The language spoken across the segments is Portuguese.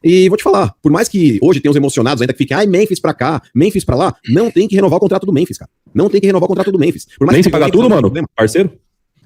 E vou te falar, por mais que hoje tenha os emocionados ainda que fiquem, Memphis pra cá, Memphis pra lá, não tem que renovar o contrato do Memphis, cara. Não tem que renovar o contrato do Memphis. Por mais Nem que se pagar tudo, mano, parceiro?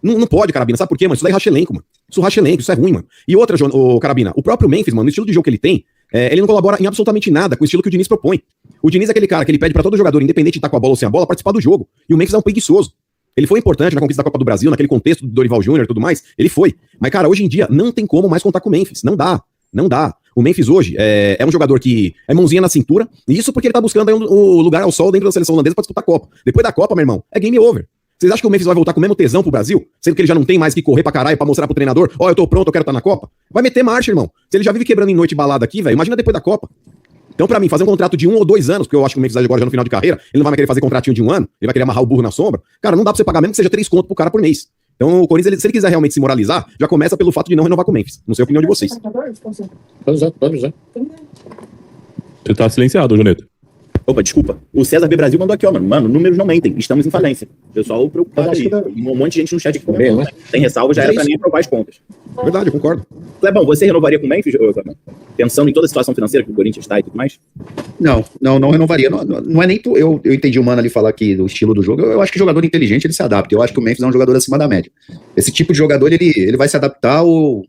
Não pode, Carabina, sabe por quê, mano? Isso daí racha elenco, mano. Isso racha elenco, isso é ruim, mano. E outra, Carabina, o próprio Memphis, mano, no estilo de jogo que ele tem, ele não colabora em absolutamente nada com o estilo que o Diniz propõe. O Diniz é aquele cara que ele pede pra todo jogador, independente de estar com a bola ou sem a bola, participar do jogo. E o Memphis é um preguiçoso. Ele foi importante na conquista da Copa do Brasil, naquele contexto do Dorival Júnior e tudo mais, ele foi. Mas, cara, hoje em dia não tem como mais contar com o Memphis. Não dá. Não dá. O Memphis hoje é um jogador que é mãozinha na cintura, e isso porque ele tá buscando aí o lugar ao sol dentro da seleção holandesa pra disputar a Copa. Depois da Copa, meu irmão, é game over. Vocês acham que o Memphis vai voltar com o mesmo tesão pro Brasil? Sendo que ele já não tem mais que correr pra caralho pra mostrar pro treinador, eu tô pronto, eu quero estar na Copa? Vai meter marcha, irmão. Se ele já vive quebrando em noite balada aqui, velho, imagina depois da Copa. Então, pra mim, fazer um contrato de 1 ou 2 anos, porque eu acho que o Memphis agora já no final de carreira, ele não vai mais querer fazer contratinho de 1 ano, ele vai querer amarrar o burro na sombra. Cara, não dá pra você pagar mesmo que seja 3 conto pro cara por mês. Então, o Corinthians, se ele quiser realmente se moralizar, já começa pelo fato de não renovar com o Memphis. Não sei a opinião de vocês. Pode usar. Você tá silenciado, Joneta. Opa, desculpa. O César B Brasil mandou aqui, ó, mano, números não mentem, estamos em falência. Pessoal preocupado aí. Um monte de gente no chat aqui comentando, né? Tem ressalva, já era pra mim aprovar as contas. Verdade, eu concordo. Clebão, você renovaria com o Memphis, pensando em toda a situação financeira que o Corinthians está e tudo mais? Não renovaria. Não é nem... Eu entendi o Mano ali falar aqui do estilo do jogo. Eu acho que jogador inteligente, ele se adapta. Eu acho que o Memphis é um jogador acima da média. Esse tipo de jogador, ele vai se adaptar ou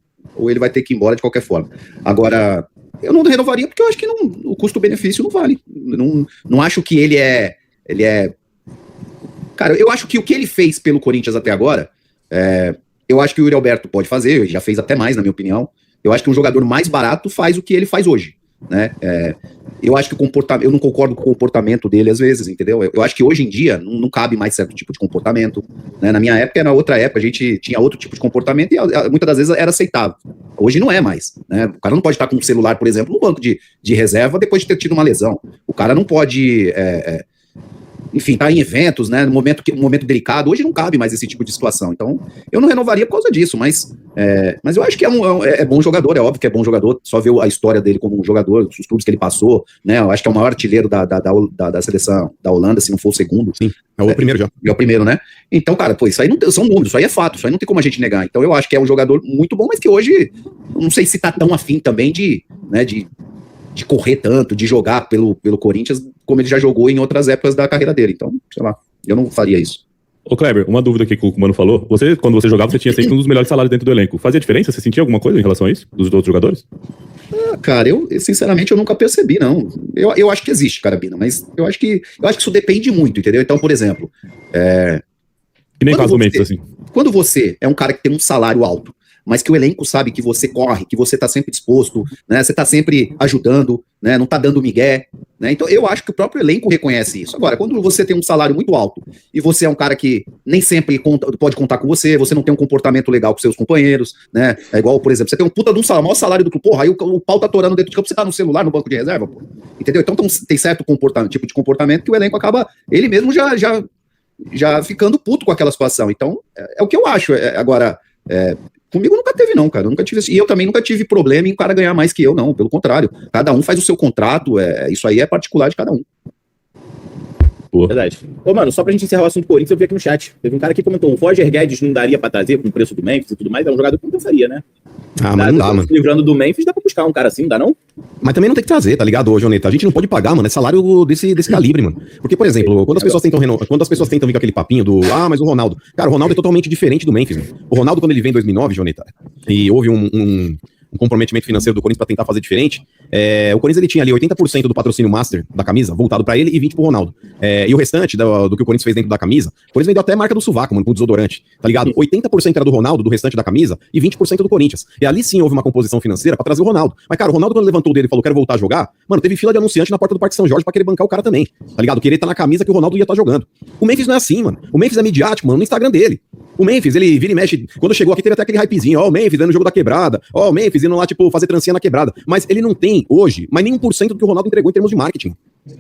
ele vai ter que ir embora de qualquer forma. Agora... Eu não renovaria porque eu acho que o custo-benefício não vale. Não acho que ele é... Cara, eu acho que o que ele fez pelo Corinthians até agora, eu acho que o Yuri Alberto pode fazer, ele já fez até mais, na minha opinião. Eu acho que um jogador mais barato faz o que ele faz hoje, né? Eu acho que eu não concordo com o comportamento dele às vezes, entendeu? Eu acho que hoje em dia não cabe mais certo tipo de comportamento, né? Na minha época, na outra época, a gente tinha outro tipo de comportamento e muitas das vezes era aceitável. Hoje não é mais, né? O cara não pode estar com um celular, por exemplo, no banco de reserva depois de ter tido uma lesão. O cara não pode... enfim, tá em eventos, né, no momento delicado, hoje não cabe mais esse tipo de situação, então eu não renovaria por causa disso, mas eu acho que é bom jogador, é óbvio que é bom jogador, só ver a história dele como jogador, os clubes que ele passou, né, eu acho que é o maior artilheiro da seleção da Holanda, se não for o segundo. Sim, é o primeiro já. É o primeiro, né, então, cara, pô, isso aí são números, isso aí é fato, isso aí não tem como a gente negar, então eu acho que é um jogador muito bom, mas que hoje, não sei se tá tão afim também de correr tanto, de jogar pelo Corinthians, como ele já jogou em outras épocas da carreira dele. Então, sei lá, eu não faria isso. Ô Kleber, uma dúvida aqui que o Mano falou. Quando você jogava, você tinha sempre um dos melhores salários dentro do elenco. Fazia diferença? Você sentia alguma coisa em relação a isso? Dos outros jogadores? Cara, sinceramente, eu nunca percebi, não. Eu acho que existe, Carabina, mas eu acho que isso depende muito, entendeu? Então, por exemplo... Que nem caso do Memphis, assim. Quando você é um cara que tem um salário alto, mas que o elenco sabe que você corre, que você tá sempre disposto, né, você tá sempre ajudando, né, não tá dando migué, né, então eu acho que o próprio elenco reconhece isso. Agora, quando você tem um salário muito alto, e você é um cara que nem sempre pode contar com você não tem um comportamento legal com seus companheiros, né, é igual, por exemplo, você tem um puta de um salário, o maior salário do clube, porra, aí o pau tá atorando dentro de campo, você tá no celular, no banco de reserva, porra, entendeu? Então tem certo tipo de comportamento que o elenco acaba, ele mesmo já ficando puto com aquela situação, então é o que eu acho. Agora, comigo nunca teve não, cara, eu nunca tive, e eu também nunca tive problema em o cara ganhar mais que eu, não, pelo contrário, cada um faz o seu contrato, isso aí é particular de cada um. Boa. Verdade. Ô, mano, só pra gente encerrar o assunto do Corinthians, eu vi aqui no chat, teve um cara que comentou, o Roger Guedes não daria pra trazer com o preço do Memphis e tudo mais, é um jogador que não pensaria, né? Mas não dá, mano. Livrando do Memphis, dá pra buscar um cara assim, não dá não? Mas também não tem que trazer, tá ligado, ô, Joneta? A gente não pode pagar, mano, é salário desse calibre, mano. Porque, por exemplo, quando as pessoas tentam vir com aquele papinho mas o Ronaldo... Cara, o Ronaldo é totalmente diferente do Memphis, mano. O Ronaldo, quando ele veio em 2009, Joneta, e houve um comprometimento financeiro do Corinthians pra tentar fazer diferente, o Corinthians ele tinha ali 80% do patrocínio master da camisa voltado pra ele e 20% pro Ronaldo. E o restante do que o Corinthians fez dentro da camisa, o Corinthians vendeu até a marca do sovaco, mano, com desodorante, tá ligado? 80% era do Ronaldo, do restante da camisa, e 20% do Corinthians. E ali sim houve uma composição financeira pra trazer o Ronaldo. Mas, cara, o Ronaldo quando levantou o dedo e falou, quero voltar a jogar, mano, teve fila de anunciante na porta do Parque São Jorge pra querer bancar o cara também, tá ligado? Querer tá na camisa que o Ronaldo ia estar jogando. O Memphis não é assim, mano. O Memphis é midiático, mano, no Instagram dele. O Memphis, ele vira e mexe. Quando chegou aqui, teve até aquele hypezinho. O Memphis no jogo da quebrada. O Memphis indo lá, tipo, fazer trancinha na quebrada. Mas ele não tem, hoje, mais nem 1% do que o Ronaldo entregou em termos de marketing.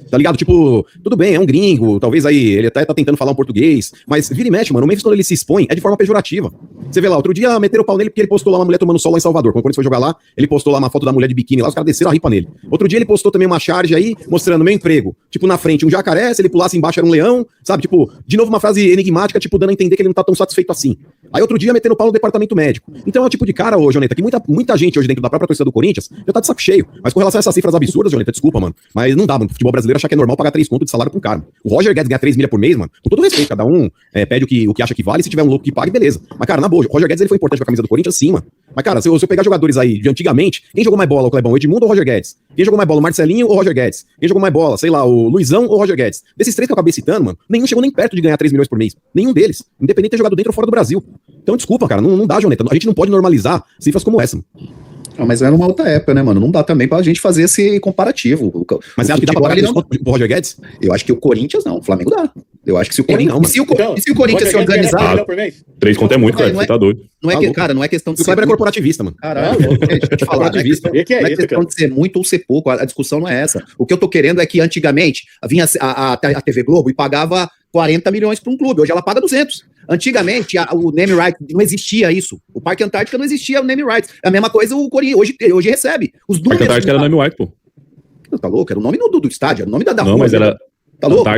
Tá ligado? Tipo, tudo bem, é um gringo, talvez aí ele até tá tentando falar um português, mas vira e mexe, mano, o Memphis quando ele se expõe é de forma pejorativa. Você vê lá, outro dia meteram o pau nele porque ele postou lá uma mulher tomando sol lá em Salvador. Quando ele foi jogar lá, ele postou lá uma foto da mulher de biquíni lá, os caras desceram a ripa nele. Outro dia ele postou também uma charge aí, mostrando meu emprego. Tipo, na frente um jacaré, se ele pulasse embaixo era um leão, sabe? Tipo, de novo uma frase enigmática, tipo, dando a entender que ele não tá tão satisfeito assim. Aí outro dia meteram o pau no departamento médico. Então é o tipo de cara, ô Joneta, que muita gente hoje dentro da própria torcida do Corinthians já tá de saco cheio. Mas com relação a essas cifras absurdas, Joneta, desculpa, mano, mas não dá, mano. O futebol brasileiro achar que é normal pagar 3 contos de salário pra um cara. O Roger Guedes ganhar 3 milha por mês, mano, com todo respeito, cada um pede o que acha que vale, se tiver um louco que pague, beleza. Mas, cara, na boa, o Roger Guedes ele foi importante pra camisa do Corinthians, sim, mano. Mas, cara, se eu pegar jogadores aí de antigamente, quem jogou mais bola, o Clebão, o Edmundo ou o Roger Guedes? Quem jogou mais bola, o Marcelinho ou o Roger Guedes? Quem jogou mais bola, sei lá, o Luizão ou o Roger Guedes? Desses 3 que eu acabei citando, mano, nenhum chegou nem perto de ganhar 3 milhões por mês. Nenhum deles. Independente de ter jogado dentro ou fora do Brasil. Então, desculpa, cara, não dá, Joneta. A gente não pode normalizar cifras como essa, mano. Não, mas era uma outra época, né, mano? Não dá também pra gente fazer esse comparativo. Mas você acha que dá pra pagar pro Roger Guedes? Eu acho que o Corinthians não, o Flamengo dá. Eu acho que se o Corinthians, não, se o Corinthians se organizar... 3 conto é muito, cara, você tá doido. Não é que, cara, não é questão de ser... O Kleber é corporativista, mano. Caralho, deixa eu te falar. Não é questão de ser muito ou ser pouco, a discussão não é essa. O que eu tô querendo é que antigamente vinha a TV Globo e pagava 40 milhões pra um clube, hoje ela paga 200. Antigamente, o name right não existia isso. O Parque Antártica não existia o name right. É a mesma coisa o Corinthians hoje recebe. Os números. Parque Antártica era name right, pô. Tá louco? Era o nome do estádio, era o nome da não, rua. Não, mas era... Tá louco?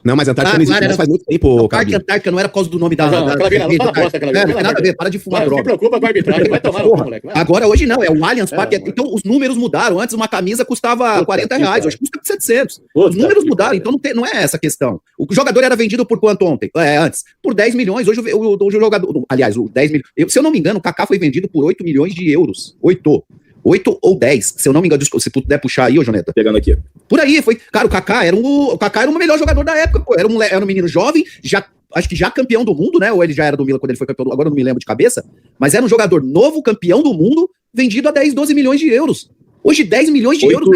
Não, mas a Antártica não existe faz muito tempo. O Parque Antártica não era por causa do nome da... Não fala bosta, não tem nada a ver, para de fumar droga. Não se preocupa com a arbitragem, vai tomar no cu, moleque. Agora, hoje não, é o Allianz Parque. Então, os números mudaram. Antes, uma camisa custava 40 reais, hoje custa 700. Os números mudaram, então não é essa a questão. O jogador era vendido por quanto ontem? Antes, por 10 milhões. Hoje, o jogador... Aliás, o 10 milhões... Se eu não me engano, o Kaká foi vendido por 8 milhões de euros. 8 ou 10, se eu não me engano, se puder puxar aí, ô Joneta. Pegando aqui. Por aí, foi. Cara, o Kaká era o melhor jogador da época, pô. Era um menino jovem, acho que já campeão do mundo, né? Ou ele já era do Milan quando ele foi campeão do mundo, agora eu não me lembro de cabeça. Mas era um jogador novo, campeão do mundo, vendido a 10, 12 milhões de euros. Hoje, 10 milhões de euros...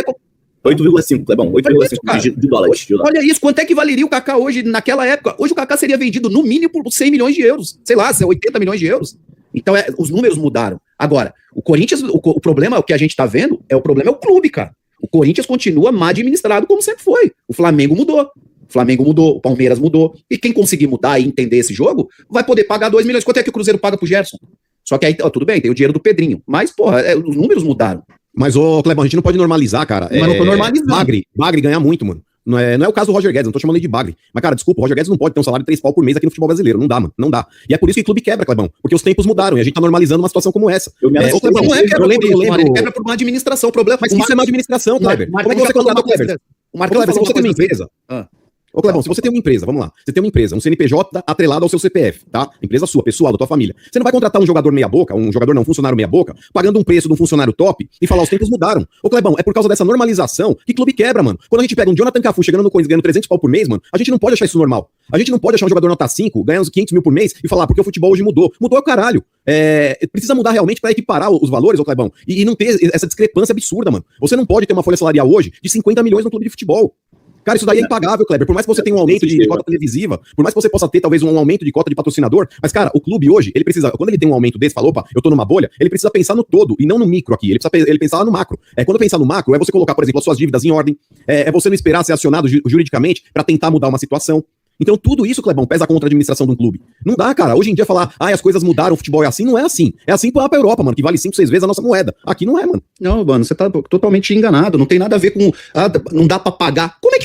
8,5, Clebão. 8,5 de dólares. Olha isso, quanto é que valeria o Kaká hoje, naquela época? Hoje o Kaká seria vendido, no mínimo, por 100 milhões de euros. Sei lá, 80 milhões de euros. Então, os números mudaram. Agora, o Corinthians, o problema, o que a gente tá vendo, é o clube, cara. O Corinthians continua mal administrado como sempre foi. O Flamengo mudou. O Palmeiras mudou. E quem conseguir mudar e entender esse jogo, vai poder pagar 2 milhões. Quanto é que o Cruzeiro paga pro Gerson? Só que aí, tudo bem, tem o dinheiro do Pedrinho. Mas, porra, os números mudaram. Mas, ô, Clebão, a gente não pode normalizar, cara. Mas não tô normalizando. Bagre ganha muito, mano. Não é o caso do Roger Guedes, não tô chamando ele de bagre. Mas, cara, desculpa, o Roger Guedes não pode ter um salário de 3 pau por mês aqui no futebol brasileiro. Não dá, mano. Não dá. E é por isso que o clube quebra, Clebão. Porque os tempos mudaram e a gente tá normalizando uma situação como essa. Clebão, não é quebra por isso, mano. Ele quebra por uma administração. O problema, mas isso é uma administração, Kleber. Como é que você contrata o Kleber? O Kleber, se você tem uma empresa... Ô, Clebão, se você tem uma empresa, vamos lá, você tem uma empresa, um CNPJ atrelado ao seu CPF, tá? Empresa sua, pessoal, da tua família. Você não vai contratar um jogador meia-boca, um funcionário meia-boca, pagando um preço de um funcionário top e falar, os tempos mudaram. Ô, Clebão, é por causa dessa normalização que clube quebra, mano. Quando a gente pega um Jonathan Cafu chegando no Corinthians ganhando 300 pau por mês, mano, a gente não pode achar isso normal. A gente não pode achar um jogador nota 5, ganhando uns 500 mil por mês e falar, porque o futebol hoje mudou. Mudou o caralho. Precisa mudar realmente pra equiparar os valores, ô Clebão, e não ter essa discrepância absurda, mano. Você não pode ter uma folha salarial hoje de 50 milhões no clube de futebol. Cara, isso daí é impagável, Kleber. Por mais que você tenha um aumento de cota televisiva, por mais que você possa ter talvez um aumento de cota de patrocinador, mas, cara, o clube hoje, ele precisa, quando ele tem um aumento desse, fala, opa, eu tô numa bolha, ele precisa pensar no todo e não no micro aqui. Ele precisa pensar lá no macro. Quando pensar no macro, é você colocar, por exemplo, as suas dívidas em ordem, é você não esperar ser acionado juridicamente pra tentar mudar uma situação. Então tudo isso, Clebão, pesa contra a administração de um clube. Não dá, cara. Hoje em dia falar, as coisas mudaram, o futebol é assim, não é assim. É assim pra Europa, mano, que vale 5, 6 vezes a nossa moeda. Aqui não é, mano. Não, mano, você tá totalmente enganado. Não tem nada a ver com... não dá pra pagar. Como é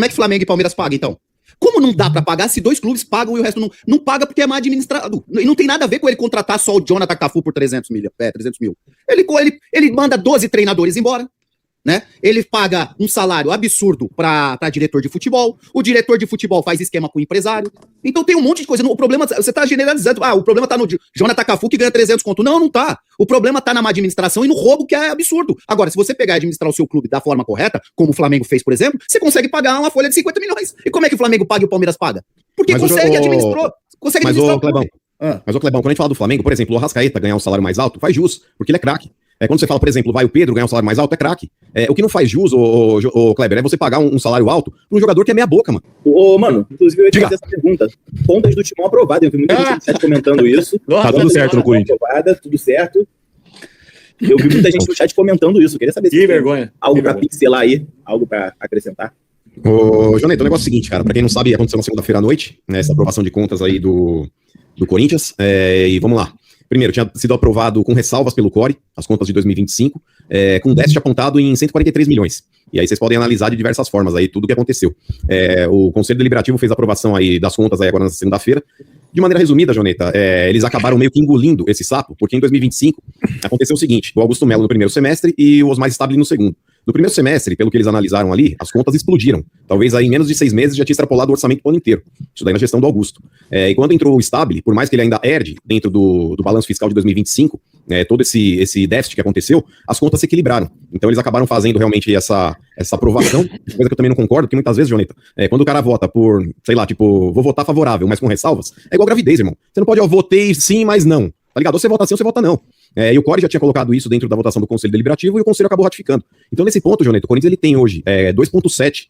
que Flamengo e Palmeiras pagam, então? Como não dá pra pagar se 2 clubes pagam e o resto não paga porque é mal administrado? E não tem nada a ver com ele contratar só o Jonathan Cafu por 300 mil. Ele manda 12 treinadores embora. Né? Ele paga um salário absurdo para diretor de futebol, o diretor de futebol faz esquema com o empresário, então tem um monte de coisa. O problema, você tá generalizando, o problema tá no Jonathan Cafu que ganha 300 conto. Não tá. O problema tá na má administração e no roubo, que é absurdo. Agora, se você pegar e administrar o seu clube da forma correta, como o Flamengo fez, por exemplo, você consegue pagar uma folha de 50 milhões. E como é que o Flamengo paga e o Palmeiras paga? Porque consegue administrar o Clebão. Mas, ô Clebão, quando a gente fala do Flamengo, por exemplo, o Arrascaeta ganhar um salário mais alto, faz jus, porque ele é craque. Quando você fala, por exemplo, vai o Pedro ganhar um salário mais alto, é craque. O que não faz jus, ô Kleber, é você pagar um salário alto pra um jogador que é meia boca, mano. Mano, inclusive eu ia te fazer essa pergunta. Contas do Timão aprovada. Eu vi muita gente no chat comentando isso. Tá tudo certo no Corinthians. Aprovada, tudo certo. Eu vi muita gente no chat comentando isso. Eu queria saber se que vergonha. Algo pra pincelar aí, algo pra acrescentar. Ô, Joneta, o negócio é o seguinte, cara, pra quem não sabe, aconteceu na segunda-feira à noite, né, essa aprovação de contas aí do Corinthians, e vamos lá. Primeiro, tinha sido aprovado com ressalvas pelo CORE, as contas de 2025, com déficit apontado em 143 milhões. E aí vocês podem analisar de diversas formas aí tudo o que aconteceu. O Conselho Deliberativo fez a aprovação aí das contas aí agora na segunda-feira. De maneira resumida, Joneta, eles acabaram meio que engolindo esse sapo, porque em 2025 aconteceu o seguinte, o Augusto Melo no primeiro semestre e o Osmar Stabile no segundo. No primeiro semestre, pelo que eles analisaram ali, as contas explodiram. Talvez aí em menos de 6 meses já tinha extrapolado o orçamento do ano inteiro. Isso daí na gestão do Augusto. E quando entrou o Stabile, por mais que ele ainda herde dentro do balanço fiscal de 2025, todo esse déficit que aconteceu, as contas se equilibraram. Então eles acabaram fazendo realmente essa aprovação, coisa que eu também não concordo, porque muitas vezes, Joneta, quando o cara vota por, sei lá, tipo, vou votar favorável, mas com ressalvas, é igual gravidez, irmão. Você não pode, votei sim, mas não. Tá ligado? Ou você vota sim ou você vota não. E o CORE já tinha colocado isso dentro da votação do Conselho Deliberativo e o Conselho acabou ratificando. Então, nesse ponto, Joneta, o Corinthians ele tem hoje 2,7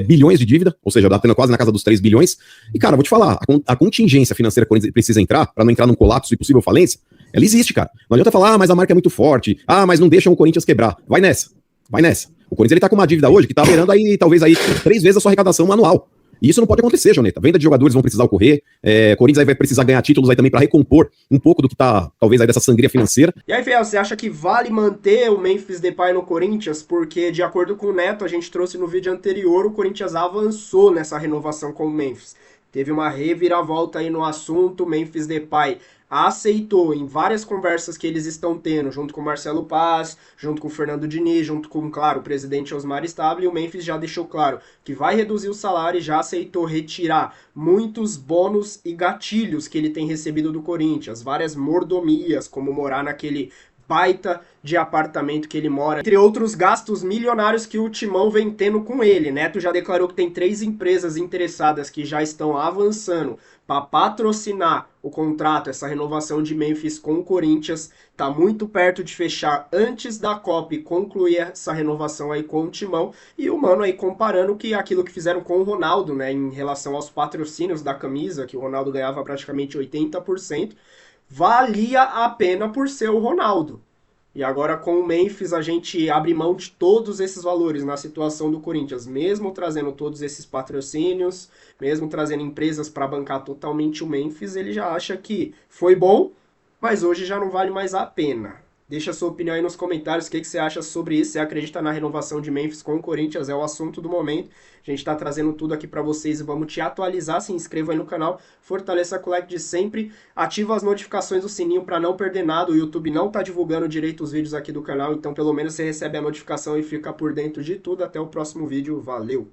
bilhões de dívida, ou seja, batendo quase na casa dos 3 bilhões. E, cara, vou te falar, a contingência financeira que o Corinthians precisa entrar, para não entrar num colapso e possível falência, ela existe, cara. Não adianta falar, mas a marca é muito forte, mas não deixam o Corinthians quebrar. Vai nessa. O Corinthians ele tá com uma dívida hoje que tá beirando aí, talvez aí 3 vezes a sua arrecadação anual. E isso não pode acontecer, Joneta. Venda de jogadores vão precisar ocorrer. Corinthians aí vai precisar ganhar títulos aí também para recompor um pouco do que tá, talvez, aí dessa sangria financeira. E aí, Fiel, você acha que vale manter o Memphis Depay no Corinthians? Porque, de acordo com o Neto, a gente trouxe no vídeo anterior, o Corinthians avançou nessa renovação com o Memphis. Teve uma reviravolta aí no assunto, o Memphis Depay aceitou em várias conversas que eles estão tendo, junto com o Marcelo Paz, junto com o Fernando Diniz, junto com, claro, o presidente Osmar Stabile, o Memphis já deixou claro que vai reduzir o salário e já aceitou retirar muitos bônus e gatilhos que ele tem recebido do Corinthians, várias mordomias, como morar naquele baita de apartamento que ele mora, entre outros gastos milionários que o Timão vem tendo com ele. Neto já declarou que tem 3 empresas interessadas que já estão avançando para patrocinar o contrato, essa renovação de Memphis com o Corinthians. Tá muito perto de fechar antes da Copa e concluir essa renovação aí com o Timão. E o Mano aí comparando que aquilo que fizeram com o Ronaldo, né, em relação aos patrocínios da camisa, que o Ronaldo ganhava praticamente 80%, valia a pena por ser o Ronaldo. E agora com o Memphis a gente abre mão de todos esses valores na situação do Corinthians, mesmo trazendo todos esses patrocínios, mesmo trazendo empresas para bancar totalmente o Memphis, ele já acha que foi bom, mas hoje já não vale mais a pena. Deixa a sua opinião aí nos comentários, o que você acha sobre isso, você acredita na renovação de Memphis com o Corinthians, é o assunto do momento. A gente tá trazendo tudo aqui pra vocês e vamos te atualizar, se inscreva aí no canal, fortaleça com o like de sempre, ativa as notificações do sininho pra não perder nada, o YouTube não tá divulgando direito os vídeos aqui do canal, então pelo menos você recebe a notificação e fica por dentro de tudo. Até o próximo vídeo, valeu!